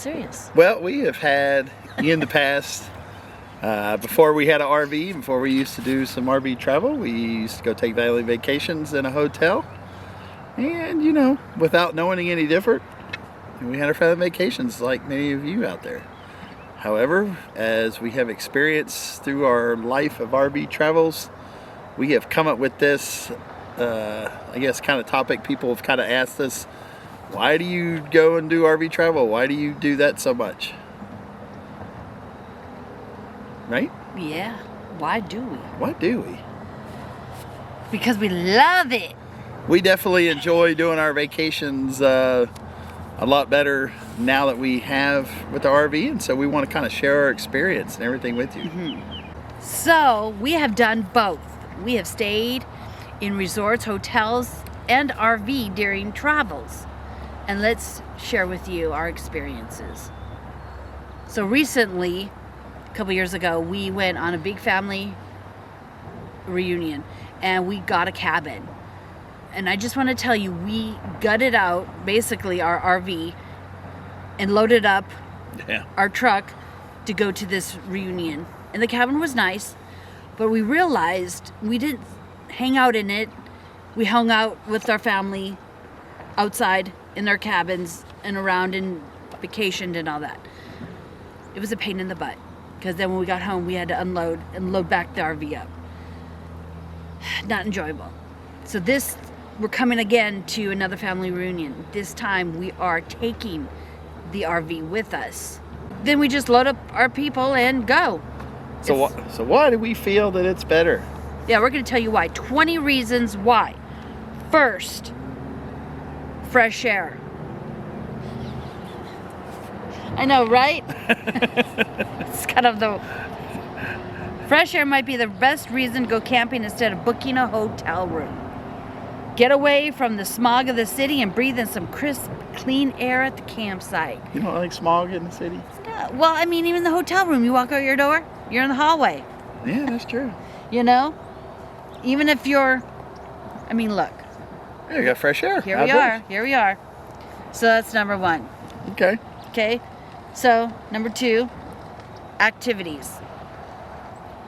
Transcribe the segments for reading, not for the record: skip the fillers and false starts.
serious. Well, we have had in the past, before we had an RV, before we used to do some RV travel, we used to go take daily vacations in a hotel. And, you know, without knowing any different, we had our family vacations like many of you out there. However, as we have experienced through our life of RV travels, we have come up with this, I guess, kind of topic. People have kind of asked us, why do you go and do RV travel? Why do you do that so much? Right? Yeah. Why do we? Why do we? Because we love it. We definitely enjoy doing our vacations a lot better now that we have with the RV, and so we want to kind of share our experience and everything with you. So we have done both. We have stayed in resorts, hotels, and RV during travels. And let's share with you our experiences. So recently, a couple years ago, we went on a big family reunion and we got a cabin. And I just want to tell you, we gutted out basically our RV and loaded up our truck to go to this reunion. And the cabin was nice, but we realized we didn't hang out in it. We hung out with our family outside in their cabins and around and vacationed and all that. It was a pain in the butt because then when we got home, we had to unload and load back the RV up. Not enjoyable. So we're coming again to another family reunion. This time we are taking the RV with us. Then we just load up our people and go. So why do we feel that it's better? Yeah, we're going to tell you why. 20 reasons why. First, fresh air. I know, right? It's kind of the... Fresh air might be the best reason to go camping instead of booking a hotel room. Get away from the smog of the city and breathe in some crisp, clean air at the campsite. You don't like smog in the city? No, well, I mean, even the hotel room, you walk out your door, you're in the hallway. Yeah, that's true. You know? Even if you're... I mean, look. Yeah, you got fresh air. Here we are. Here we are. So that's number one. Okay. Okay. So, number two, activities.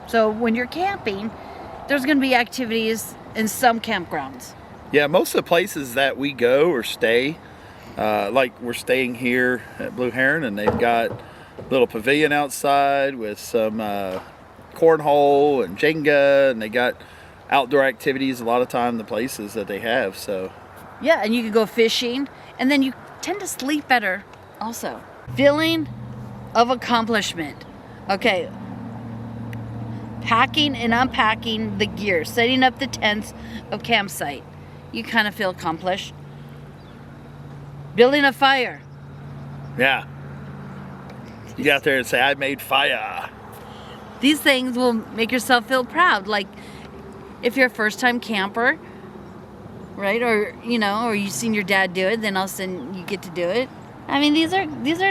So when you're camping, there's going to be activities in some campgrounds. Yeah, most of the places that we go or stay, like we're staying here at Blue Heron, and they've got a little pavilion outside with some cornhole and Jenga, and they got outdoor activities a lot of time, the places that they have. So yeah, and you can go fishing, and then you tend to sleep better also. Feeling of accomplishment. Okay. Packing and unpacking the gear, setting up the tents of campsite. You kind of feel accomplished. Building a fire. yeah, you get out there and say, I made fire. These things will make yourself feel proud. Like if you're a first-time camper, right? Or, you know, or you've seen your dad do it, then all of a sudden you get to do it. I mean, these are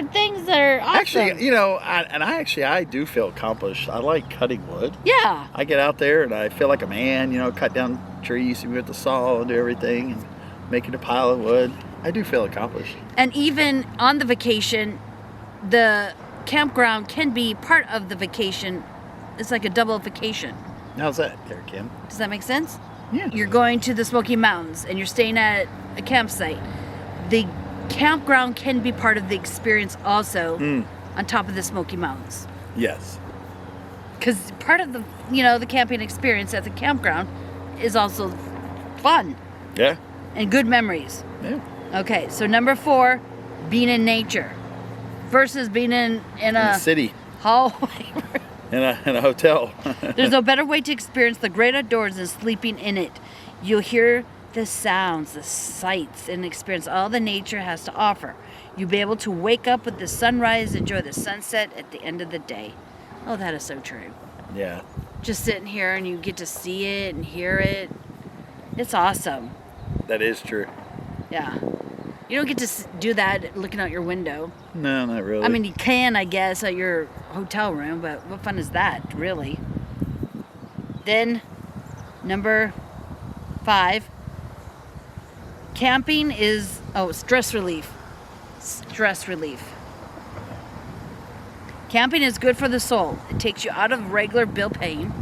things that are awesome. Actually, you know, I do feel accomplished. I like cutting wood. Yeah. I get out there and I feel like a man, you know, cut down trees with the saw and do everything and making a pile of wood. I do feel accomplished. And even on the vacation, the campground can be part of the vacation. It's like a double vacation. How's that there, Kim? Does that make sense? Yeah. You're going to the Smoky Mountains and you're staying at a campsite. The campground can be part of the experience also on top of the Smoky Mountains. Yes. Because part of the, you know, the camping experience at the campground is also fun Yeah. and good memories. Yeah. Okay, so number 4, being in nature versus being in a city. hallway. In a hotel. There's no better way to experience the great outdoors than sleeping in it. You'll hear the sounds, the sights, and experience all the nature has to offer. You'll be able to wake up with the sunrise, enjoy the sunset at the end of the day. Oh, that is so true. Yeah. Just sitting here and you get to see it and hear it. It's awesome. That is true. Yeah. You don't get to do that looking out your window. No, not really. I mean, you can, I guess, at your hotel room, but what fun is that, really? Then, number 5, camping is, stress relief. Stress relief. Camping is good for the soul. It takes you out of regular bill paying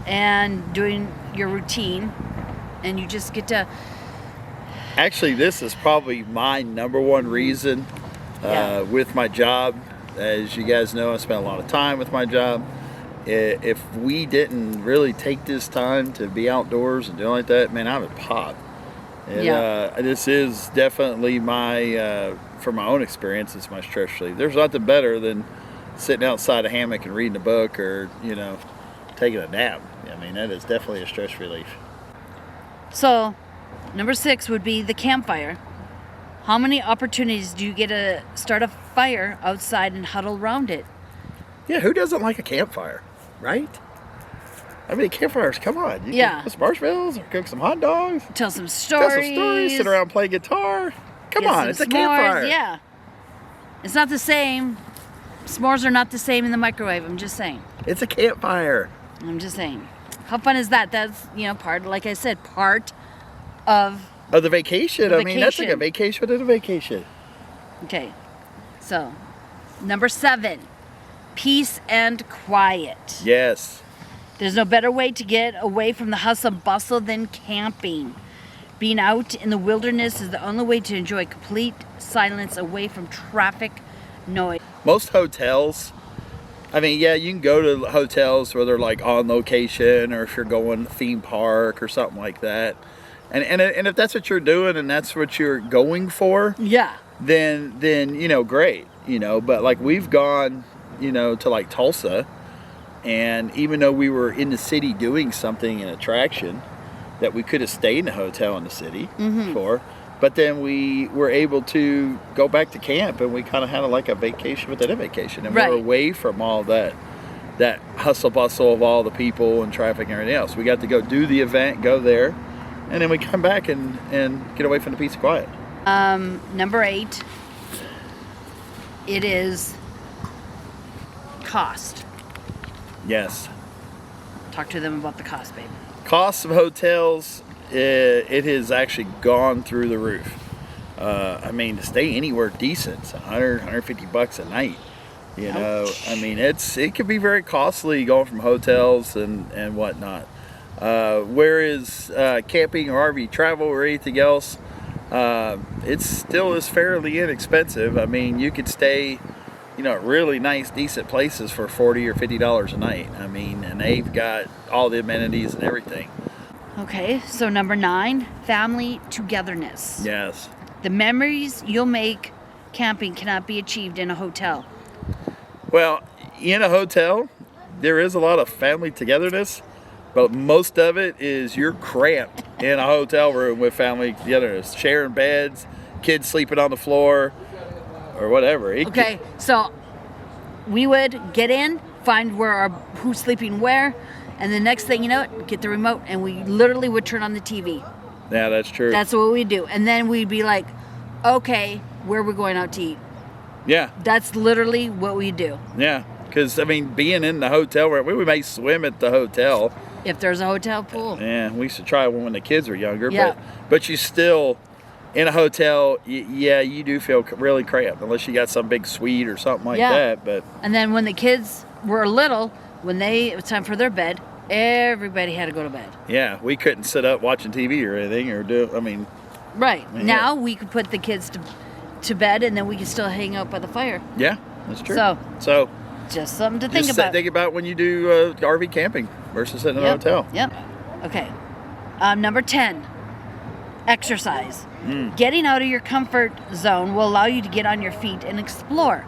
and doing your routine, and you just get to... Actually, this is probably my number one reason with my job. As you guys know, I spent a lot of time with my job. If we didn't really take this time to be outdoors and doing like that, man, I would pop. And, this is definitely my, from my own experience, it's my stress relief. There's nothing better than sitting outside a hammock and reading a book, or, you know, taking a nap. I mean, that is definitely a stress relief. So, number 6 would be the campfire. How many opportunities do you get to start a fire outside and huddle around it? Yeah, who doesn't like a campfire, right? I mean, campfires, come on. You can put some marshmallows or cook some hot dogs. Tell some stories. Tell some stories, sit around, play guitar. Come on, it's a campfire. Yeah. It's not the same. S'mores are not the same in the microwave, I'm just saying. It's a campfire. I'm just saying. How fun is that? That's, you know, part, like I said, part of the vacation. I mean, that's like a vacation within a vacation. Okay. So, number 7, peace and quiet. Yes. There's no better way to get away from the hustle and bustle than camping. Being out in the wilderness is the only way to enjoy complete silence away from traffic noise. Most hotels, I mean, yeah, you can go to hotels where they're like on location, or if you're going to a theme park or something like that. And if that's what you're doing and that's what you're going for, then you know, great, you know. But like we've gone, you know, to like Tulsa, and even though we were in the city doing something, an attraction that we could have stayed in a hotel in the city for, but then we were able to go back to camp, and we kind of had like a vacation within a vacation, and we were away from all that hustle bustle of all the people and traffic and everything else. We got to go do the event, go there, and then we come back and get away from the peace and quiet. Number 8, it is cost. Yes. Talk to them about the cost, babe. Cost of hotels, it has actually gone through the roof. I mean, to stay anywhere decent, it's $100, $150 a night. You know, I mean, it can be very costly going from hotels and whatnot. Whereas camping or RV travel or anything else, it still is fairly inexpensive. I mean, you could stay, you know, really nice, decent places for $40 or $50 a night. I mean, and they've got all the amenities and everything. Okay, so number 9, family togetherness. Yes. The memories you'll make camping cannot be achieved in a hotel. Well, in a hotel, there is a lot of family togetherness, but most of it is you're cramped in a hotel room with family togetherness, sharing beds, kids sleeping on the floor, or whatever. So we would get in, find who's sleeping where, and the next thing you know, get the remote, and we literally would turn on the TV. Yeah, that's true. That's what we do. And then we'd be like, okay, where are we going out to eat? Yeah. That's literally what we do. Yeah, because, I mean, being in the hotel, we may swim at the hotel. If there's a hotel pool. Yeah, we used to try one when the kids were younger. Yeah. But you still, in a hotel, you do feel really cramped, unless you got some big suite or something like that. But and then when the kids were little, it was time for their bed, everybody had to go to bed. Yeah, we couldn't sit up watching TV or anything Right. I mean, now we could put the kids to bed, and then we can still hang out by the fire. Yeah, that's true. So just something to think about. Think about when you do RV camping versus sitting in a hotel. Yep. Okay. Number 10, exercise. Getting out of your comfort zone will allow you to get on your feet and explore.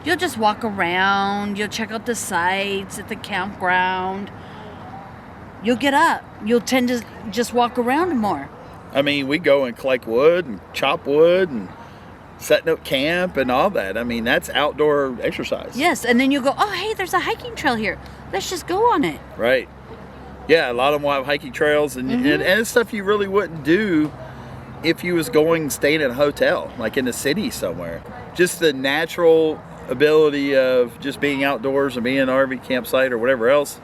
You'll just walk around. You'll check out the sights at the campground. You'll get up. You'll tend to just walk around more. I mean, we go and collect wood and chop wood and setting up camp and all that. I mean, that's outdoor exercise. Yes, and then you go, oh, hey, there's a hiking trail here. Let's just go on it. Right. Yeah, a lot of them will have hiking trails, and it's stuff you really wouldn't do if you was staying in a hotel, like in the city somewhere. Just the natural ability of just being outdoors and being in an RV campsite or whatever else.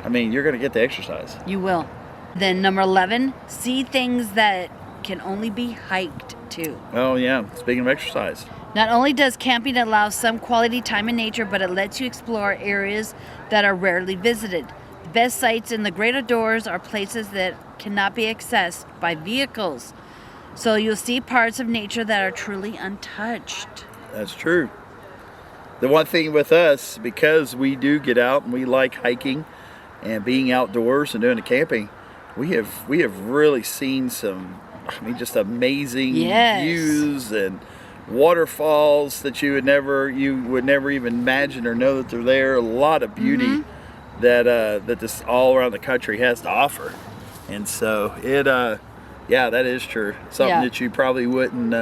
I mean, you're going to get the exercise. You will. Then number 11, see things that can only be hiked too. Oh yeah, speaking of exercise. Not only does camping allow some quality time in nature, but it lets you explore areas that are rarely visited. The best sites in the great outdoors are places that cannot be accessed by vehicles. So you'll see parts of nature that are truly untouched. That's true. The one thing with us, because we do get out and we like hiking and being outdoors and doing the camping, we have really seen some, I mean, just amazing Yes. views and waterfalls that you would never even imagine or know that they're there. A lot of beauty that this all around the country has to offer, and so it yeah, that is true. Something Yeah. that you probably wouldn't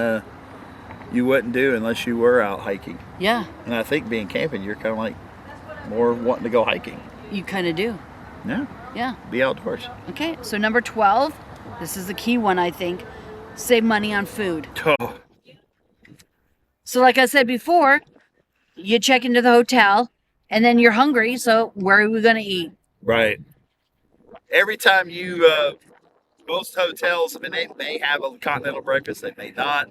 do unless you were out hiking. Yeah, And I think being camping, you're kind of like more wanting to go hiking. you kind of do. Yeah, Yeah. be outdoors. Okay, so number 12, this is the key one, I think. Save money on food. Oh, So like I said before, you check into the hotel and then you're hungry, so where are we going to eat? right. Every time you, most hotels, I mean, they may have a continental breakfast, they may not.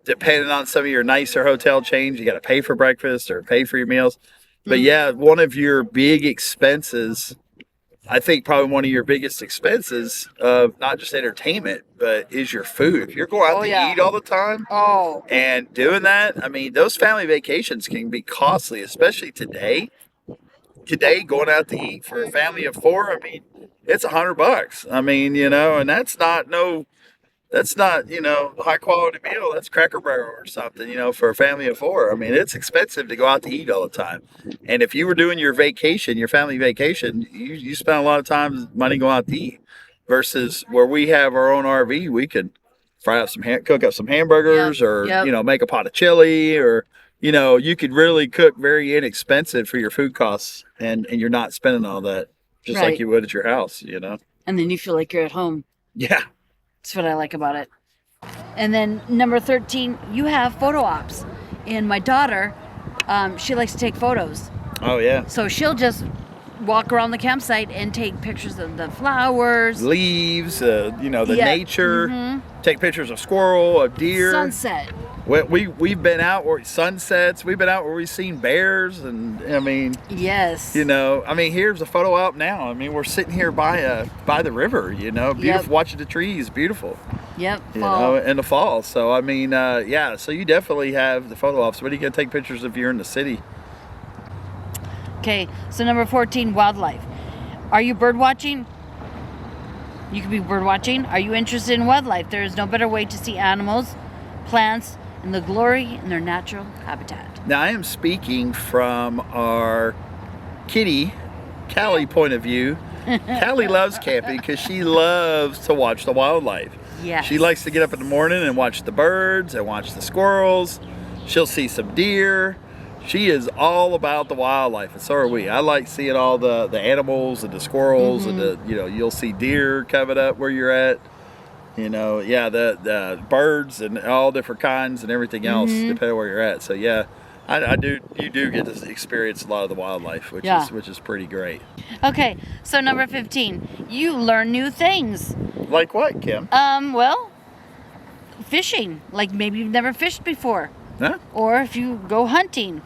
Depending on some of your nicer hotel chains, you got to pay for breakfast or pay for your meals. But yeah, one of your big expenses, I think probably one of your biggest expenses of not just entertainment, but is your food. If you're going out Oh, to yeah. eat all the time Oh, and doing that, I mean, those family vacations can be costly, especially today. Today, going out to eat for a family of four, I mean, it's $100. I mean, and that's not a high quality meal. That's Cracker Barrel or something, for a family of four. I mean, it's expensive to go out to eat all the time. And if you were doing your vacation, your family vacation, you spend a lot of time money going out to eat versus where we have our own RV, we could cook up some hamburgers Yep, or, yep. make a pot of chili or, you could really cook very inexpensive for your food costs and you're not spending all that just Right. like you would at your house, and then you feel like you're at home. Yeah. That's what I like about it. And then number 13, you have photo ops. And my daughter, she likes to take photos. Oh, yeah. So she'll just walk around the campsite and take pictures of the flowers, Leaves, the Yeah. nature, take pictures of squirrel, of deer. sunset. We've been out where sunsets, we've been out where we've seen bears, and I mean, Yes. here's a photo op now. I mean, we're sitting here by the river, beautiful, Yep. watching the trees, beautiful, Yep. Fall. in the fall. So I mean, yeah, so you definitely have the photo ops. What are you gonna take pictures if you're in the city? Okay, so number 14, wildlife. Are you bird watching? You could be bird watching. Are you interested in wildlife? There is no better way to see animals, plants, and the glory in their natural habitat. Now I am speaking from our kitty, Callie point of view. Callie loves camping because she loves to watch the wildlife. Yes. She likes to get up in the morning and watch the birds and watch the squirrels. She'll see some deer. She is all about the wildlife, and so are we. I like seeing all the animals and the squirrels and you'll see deer coming up where you're at. Yeah, the birds and all different kinds and everything else, depending on where you're at. So yeah, you do get to experience a lot of the wildlife, which is pretty great. Okay, so number 15, you learn new things. Like what, Kim? Well, fishing. Like maybe you've never fished before. Huh? Or if you go hunting.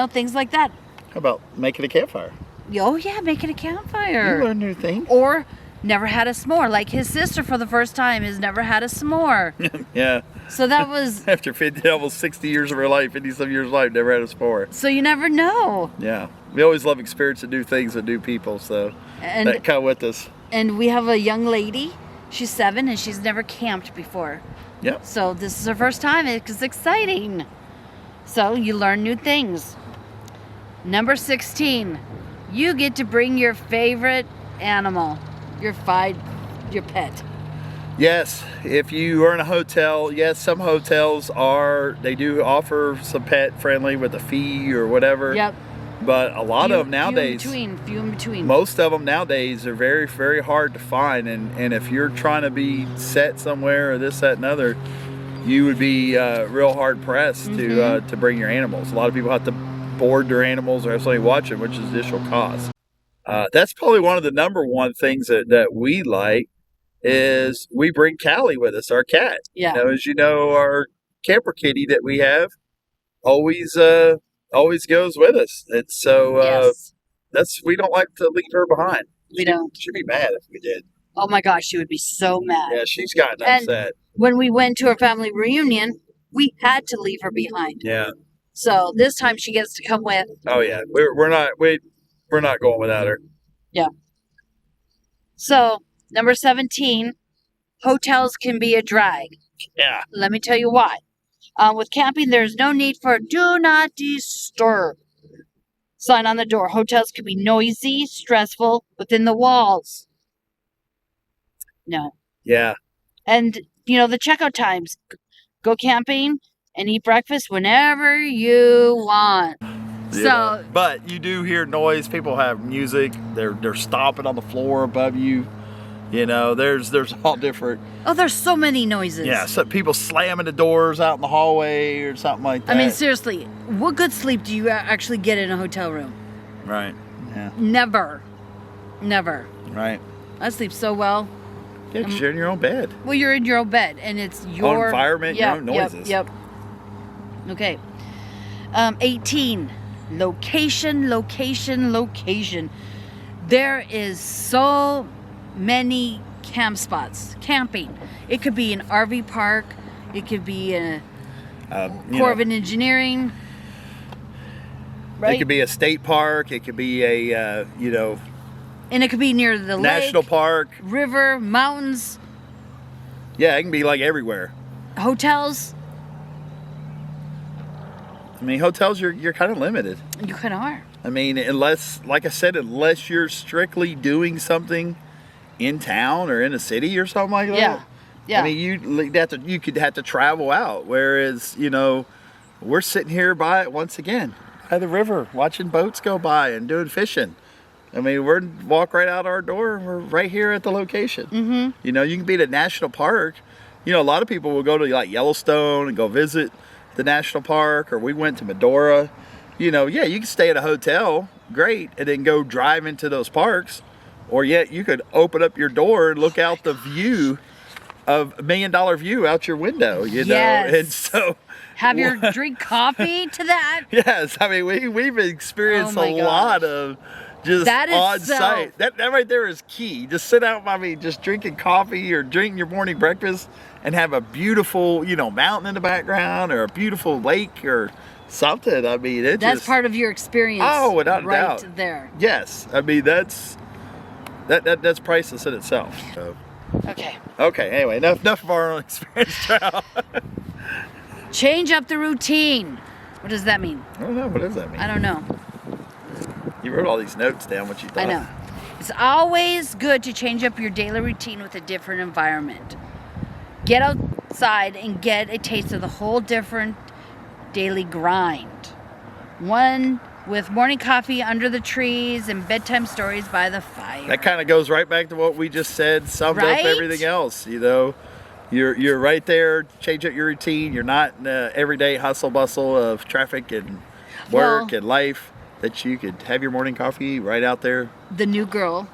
Things like that. How about making a campfire? Oh yeah, making a campfire. You learn new things. Or never had a s'more. Like his sister for the first time has never had a s'more. Yeah. So that was, After 50, almost 60 years of her life, 50-some years of life, never had a spore. so you never know. Yeah. We always love experiencing new things with new people, so And that come with us. and we have a young lady. She's 7 and she's never camped before. Yep. So this is her first time. It's exciting. So you learn new things. Number 16, you get to bring your favorite animal, your pet. Yes, if you are in a hotel, yes, some hotels they do offer some pet friendly with a fee or whatever. Yep. But a lot of them nowadays, Few in between. most of them nowadays are very, very hard to find. And if you're trying to be set somewhere or this, that, and other, you would be real hard pressed to bring your animals. A lot of people have to board their animals or have somebody watch them, which is additional cost. That's probably one of the number one things that we like is we bring Callie with us, our cat. Yeah. As you know, our camper kitty that we have always always goes with us. And so Yes. we don't like to leave her behind. We don't. She'd be mad if we did. Oh my gosh, she would be so mad. Yeah, she's gotten And upset. when we went to our family reunion, we had to leave her behind. Yeah. So this time she gets to come with. Oh yeah. We're not going without her. Yeah. So number 17, hotels can be a drag. Yeah. Let me tell you why. With camping, there's no need for "Do not disturb" sign on the door. Hotels can be noisy, stressful within the walls. No. Yeah. And, the checkout times. Go camping and eat breakfast whenever you want. So, but you do hear noise. People have music. They're stomping on the floor above you. There's all different. oh, there's so many noises. Yeah, so people slamming the doors out in the hallway or something like that. I mean, seriously, what good sleep do you actually get in a hotel room? Right. Yeah. Never. Right. I sleep so well. Yeah, because you're in your own bed. Well, you're in your own bed, and it's your own environment, your own noises. Yep. Okay. 18. Location. There is so many camp spots. Camping. It could be an RV park. It could be a Corps of Engineering. Right? It could be a state park. It could be a and it could be near the national lake, park, river, mountains. Yeah, it can be like everywhere. Hotels. I mean, hotels, you're kind of limited. You kind of are. I mean, unless you're strictly doing something in town or in a city or something like that. Yeah. I mean, you could have to travel out. Whereas, we're sitting here by the river, watching boats go by and doing fishing. I mean, we're walk right out our door and we're right here at the location. Mm-hmm. You can be at a national park. A lot of people will go to like Yellowstone and go visit the national park, or we went to Medora. You can stay at a hotel, great, and then go drive into those parks. Or yet you could open up your door and look out the view of $1 million view out your window, Yes. And so Have your drink coffee to that. yes, I mean we've experienced Oh my a lot of just That is on so- site. That right there is key. Just sit out, just drinking coffee or drinking your morning breakfast and have a beautiful, mountain in the background or a beautiful lake or something. I mean, That's part of your experience. Oh, without a right doubt. there. Yes, I mean that's priceless in itself. So. Okay. Okay. Anyway, enough of our own experience travel. Change up the routine. What does that mean? I don't know. What does that mean? I don't know. You wrote all these notes down. What you thought? I know. It's always good to change up your daily routine with a different environment. Get outside and get a taste of the whole different daily grind. One with morning coffee under the trees and bedtime stories by the fire. That kind of goes right back to what we just said, summed Right? up everything else. You're right there, change up your routine. You're not in the everyday hustle bustle of traffic and work and life, that you could have your morning coffee right out there. The new girl,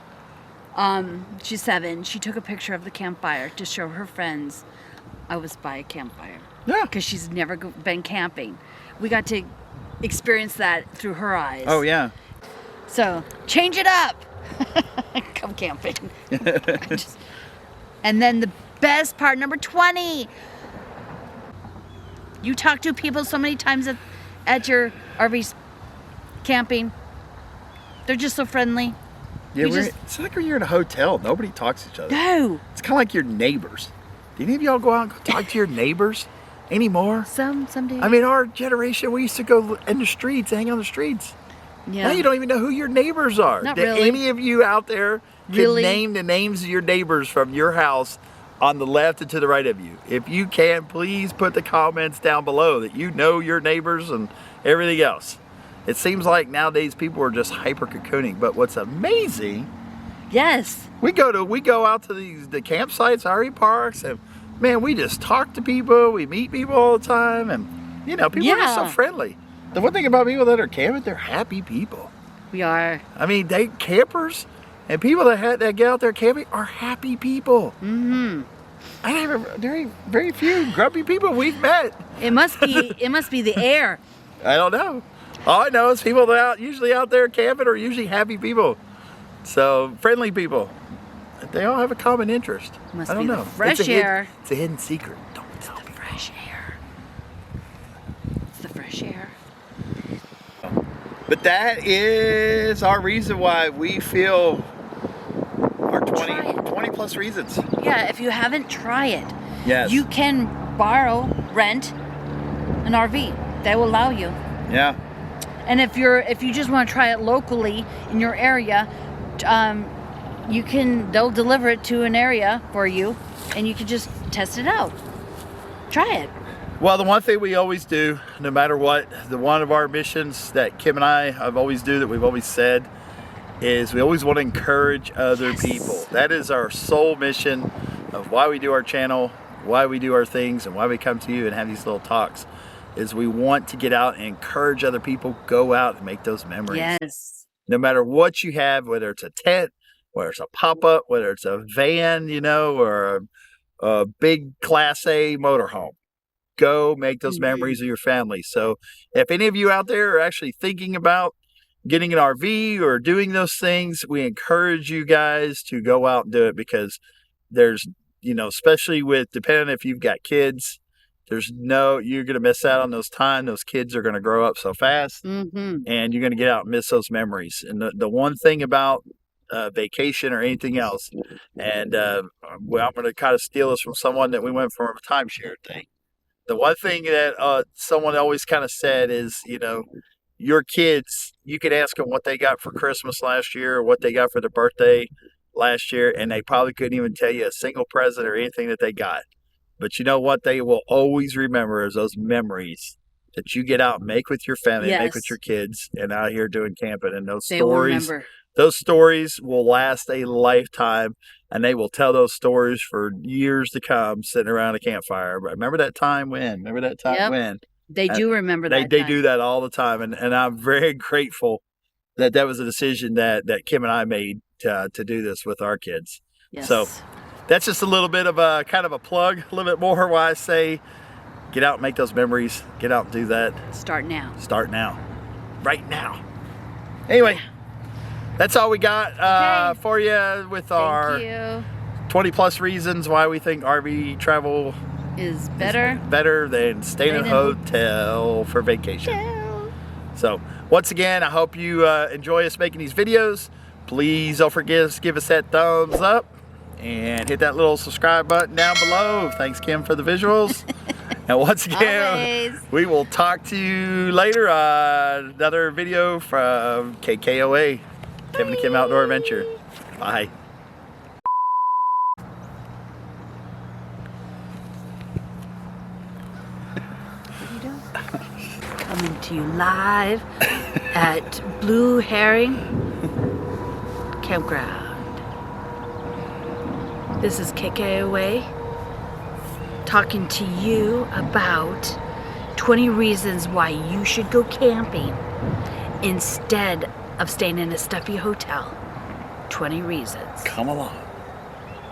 she's 7. She took a picture of the campfire to show her friends I was by a campfire. Yeah. Because she's never been camping. We got to experience that through her eyes. Oh, yeah. So, change it up. Come camping. And then the best part, number 20. You talk to people so many times at your RV camping. They're just so friendly. Yeah, We just- it's like when you're in a hotel. Nobody talks to each other. No. It's kind of like your neighbors. Do any of y'all go out and go talk to your neighbors anymore? Some days. I mean, our generation, we used to go in the streets, hang on the streets. yeah. Now you don't even know who your neighbors are. Not Do really. any of you out there can Really? name the names of your neighbors from your house on the left and to the right of you? If you can, please put the comments down below that you know your neighbors and everything else. It seems like nowadays people are just hyper cocooning. But what's amazing, Yes. we go out to the campsites, RV parks, and man, we just talk to people. We meet people all the time, and people are just so Yeah. friendly. The one thing about people that are camping, they're happy people. We are. I mean, campers, And people that get out there camping are happy people. Mm-hmm. I have very few grumpy people we've met. It must be the air. I don't know. All I know is people that usually out there camping are usually happy people. So friendly people. They all have a common interest. Must I don't be the know. fresh it's air. It's a hidden secret. Don't tell The people. fresh air. It's the fresh air. But that is our reason why we feel our Try it. 20 plus reasons. Yeah, if you haven't, try it. Yes. You can rent an RV. They will allow you. Yeah. And if you just want to try it locally in your area, they'll deliver it to an area for you, and you can just test it out. Try it. Well, the one thing we always do, no matter what, one of our missions that Kim and I have always do, that we've always said, is we always want to encourage other people. That is our sole mission of why we do our channel, why we do our things, and why we come to you and have these little talks, is we want to get out and encourage other people, go out and make those memories. Yes. No matter what you have, whether it's a tent, whether it's a pop-up, whether it's a van, or a big Class A motorhome. Go make those memories of your family. So if any of you out there are actually thinking about getting an RV or doing those things, we encourage you guys to go out and do it, because there's, especially depending if you've got kids, you're going to miss out on those time. Those kids are going to grow up so fast, and you're going to get out and miss those memories. And the one thing about vacation or anything else, and I'm going to kind of steal this from someone that we went from a timeshare thing. The one thing that someone always kind of said is, your kids, you could ask them what they got for Christmas last year or what they got for their birthday last year, and they probably couldn't even tell you a single present or anything that they got. But you know what they will always remember is those memories that you get out and make with your family, make with your kids, and out here doing camping. And those stories will last a lifetime, and they will tell those stories for years to come, sitting around a campfire. But remember that time when? Remember that time when? They do remember that. They do that all the time, and I'm very grateful that was a decision that Kim and I made to do this with our kids. Yes. So that's just a little bit of a kind of a plug, a little bit more why I say get out and make those memories. Get out and do that. Start now. Start now. Right now. Anyway, that's all we got for you with our 20 plus reasons why we think RV travel is better than staying in a hotel for vacation. So once again, I hope you enjoy us making these videos. Please don't forget to give us that thumbs up and hit that little subscribe button down below. Thanks, Kim, for the visuals. And once again, we will talk to you later on another video from KKOA, Kevin and Kim Outdoor Adventure. Bye. Coming to you live at Blue Herring Campground. This is KKOA talking to you about 20 reasons why you should go camping instead of staying in a stuffy hotel. 20 reasons. Come along.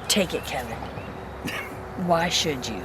Take it, Kevin. Why should you?